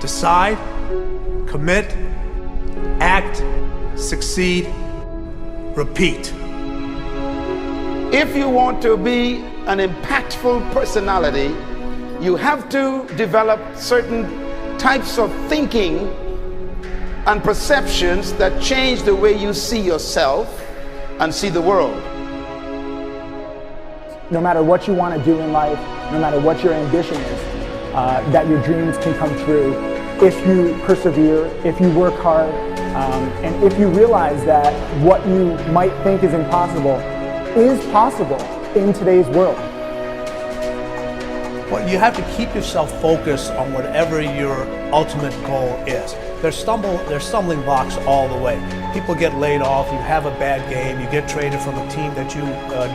Decide, commit, act, succeed, repeat. If you want to be an impactful personality, you have to develop certain types of thinking and perceptions that change the way you see yourself and see the world. No matter what you want to do in life, no matter what your ambition is, that your dreams can come true if you persevere, if you work hard, and if you realize that what you might think is impossible is possible in today's world. Well, you have to keep yourself focused on whatever your ultimate goal is. There's stumbling blocks all the way. People get laid off, you have a bad game, you get traded from a team that you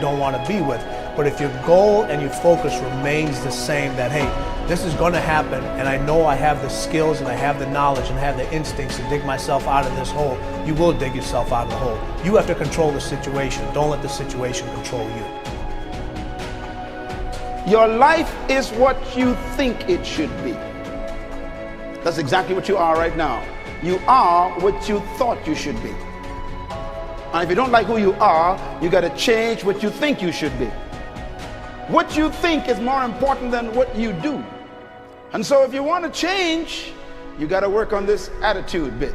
don't want to be with. But if your goal and your focus remains the same, that hey, this is going to happen, and I know I have the skills and I have the knowledge and I have the instincts to dig myself out of this hole, you will dig yourself out of the hole. You have to control the situation. Don't let the situation control you. Your life is what you think it should be. That's exactly what you are right now. You are what you thought you should be. And if you don't like who you are, you got to change what you think you should be. What you think is more important than what you do. And so if you want to change, you got to work on this attitude bit.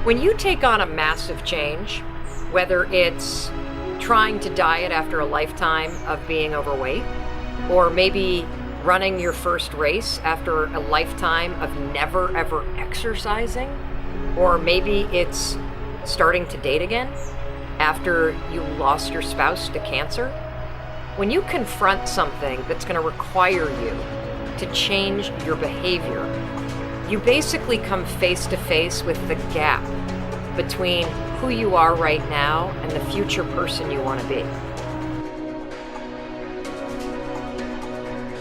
When you take on a massive change, whether it's trying to diet after a lifetime of being overweight, or maybe running your first race after a lifetime of never ever exercising, or maybe it's starting to date again after you lost your spouse to cancer. When you confront something that's going to require you to change your behavior, you basically come face to face with the gap between who you are right now and the future person you want to be.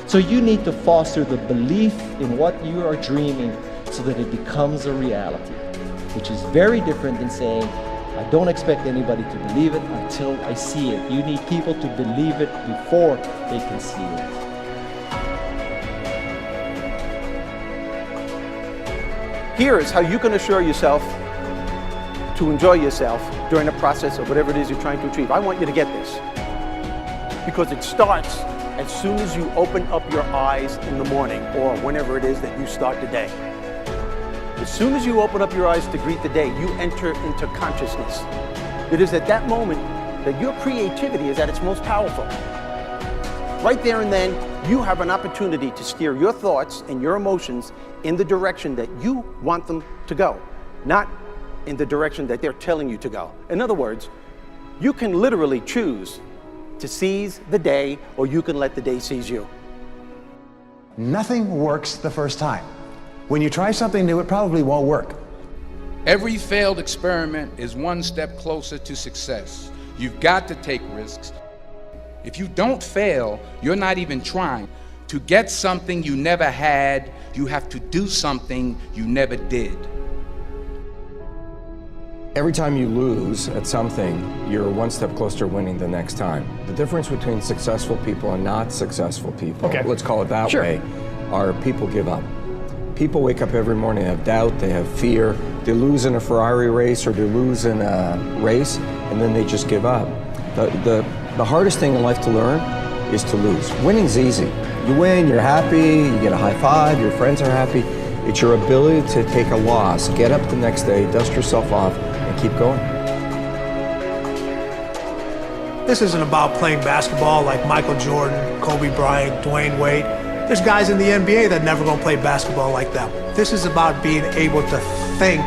So you need to foster the belief in what you are dreaming so that it becomes a reality, which is very different than saying, I don't expect anybody to believe it until I see it. You need people to believe it before they can see it. Here is how you can assure yourself to enjoy yourself during the process of whatever it is you're trying to achieve. I want you to get this, because it starts as soon as you open up your eyes in the morning, or whenever it is that you start the day. As soon as you open up your eyes to greet the day, you enter into consciousness. It is at that moment that your creativity is at its most powerful. Right there and then, you have an opportunity to steer your thoughts and your emotions in the direction that you want them to go, not in the direction that they're telling you to go. In other words, you can literally choose to seize the day, or you can let the day seize you. Nothing works the first time. When you try something new, it probably won't work. Every failed experiment is one step closer to success. You've got to take risks. If you don't fail, you're not even trying. To get something you never had, you have to do something you never did. Every time you lose at something, you're one step closer to winning the next time. The difference between successful people and not successful people, let's call it that way, are people give up. People wake up every morning, they have doubt, they have fear, they lose in a Ferrari race or they lose in a race, and then they just give up. The hardest thing in life to learn is to lose. Winning's easy. You win, you're happy, you get a high five, your friends are happy. It's your ability to take a loss, get up the next day, dust yourself off, and keep going. This isn't about playing basketball like Michael Jordan, Kobe Bryant, Dwayne Wade. There's guys in the NBA that never gonna play basketball like them. This is about being able to think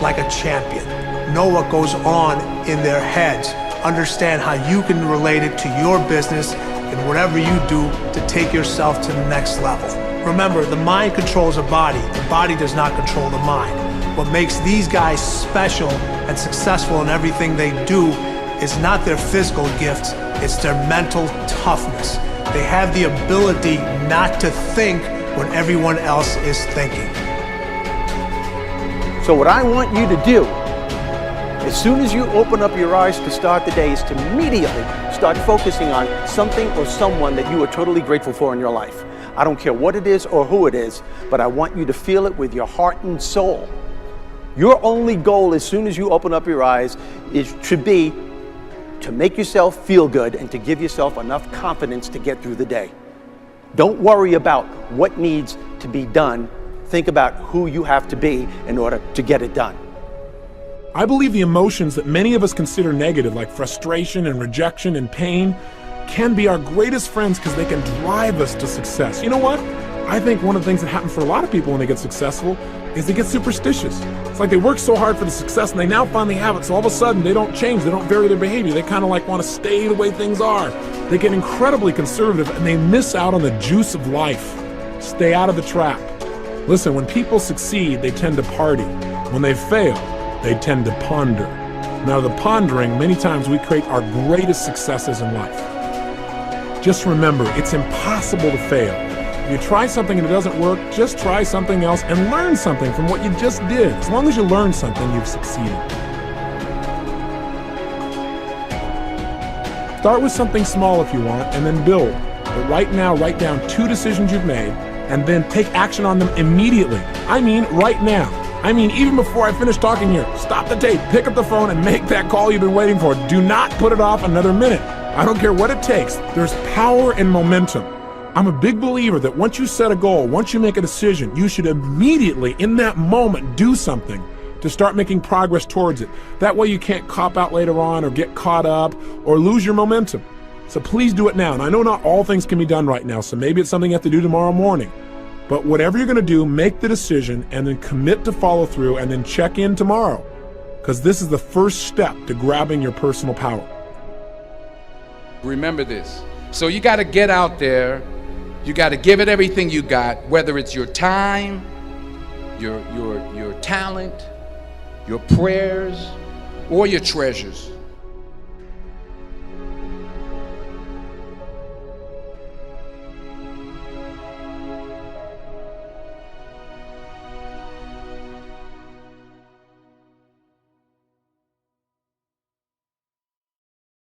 like a champion, know what goes on in their heads, understand how you can relate it to your business and whatever you do to take yourself to the next level. Remember, the mind controls the body does not control the mind. What makes these guys special and successful in everything they do is not their physical gifts, it's their mental toughness. They have the ability not to think when everyone else is thinking. So what I want you to do As soon as you open up your eyes to start the day, is to immediately start focusing on something or someone that you are totally grateful for in your life. I don't care what it is or who it is, but I want you to feel it with your heart and soul. Your only goal as soon as you open up your eyes should be to make yourself feel good and to give yourself enough confidence to get through the day. Don't worry about what needs to be done. Think about who you have to be in order to get it done. I believe the emotions that many of us consider negative, like frustration and rejection and pain, can be our greatest friends because they can drive us to success. You know what? I think one of the things that happens for a lot of people when they get successful is they get superstitious. It's like they work so hard for the success and they now finally have it, so all of a sudden they don't change, they don't vary their behavior, they kind of like want to stay the way things are. They get incredibly conservative and they miss out on the juice of life. Stay out of the trap. Listen, when people succeed, they tend to party. When they fail, they tend to ponder. Now, the pondering, many times we create our greatest successes in life. Just remember, it's impossible to fail. If you try something and it doesn't work, just try something else and learn something from what you just did. As long as you learn something, you've succeeded. Start with something small if you want, and then build. But right now, write down 2 decisions you've made, and then take action on them immediately. I mean, right now. I mean, even before I finish talking here, stop the tape, pick up the phone, and make that call you've been waiting for. Do not put it off another minute. I don't care what it takes. There's power in momentum. I'm a big believer that once you set a goal, once you make a decision, you should immediately, in that moment, do something to start making progress towards it. That way you can't cop out later on or get caught up or lose your momentum. So please do it now. And I know not all things can be done right now, so maybe it's something you have to do tomorrow morning. But whatever you're going to do, make the decision and then commit to follow through and then check in tomorrow. Because this is the first step to grabbing your personal power. Remember this. So you got to get out there. You got to give it everything you got, whether it's your time, your talent, your prayers, or your treasures.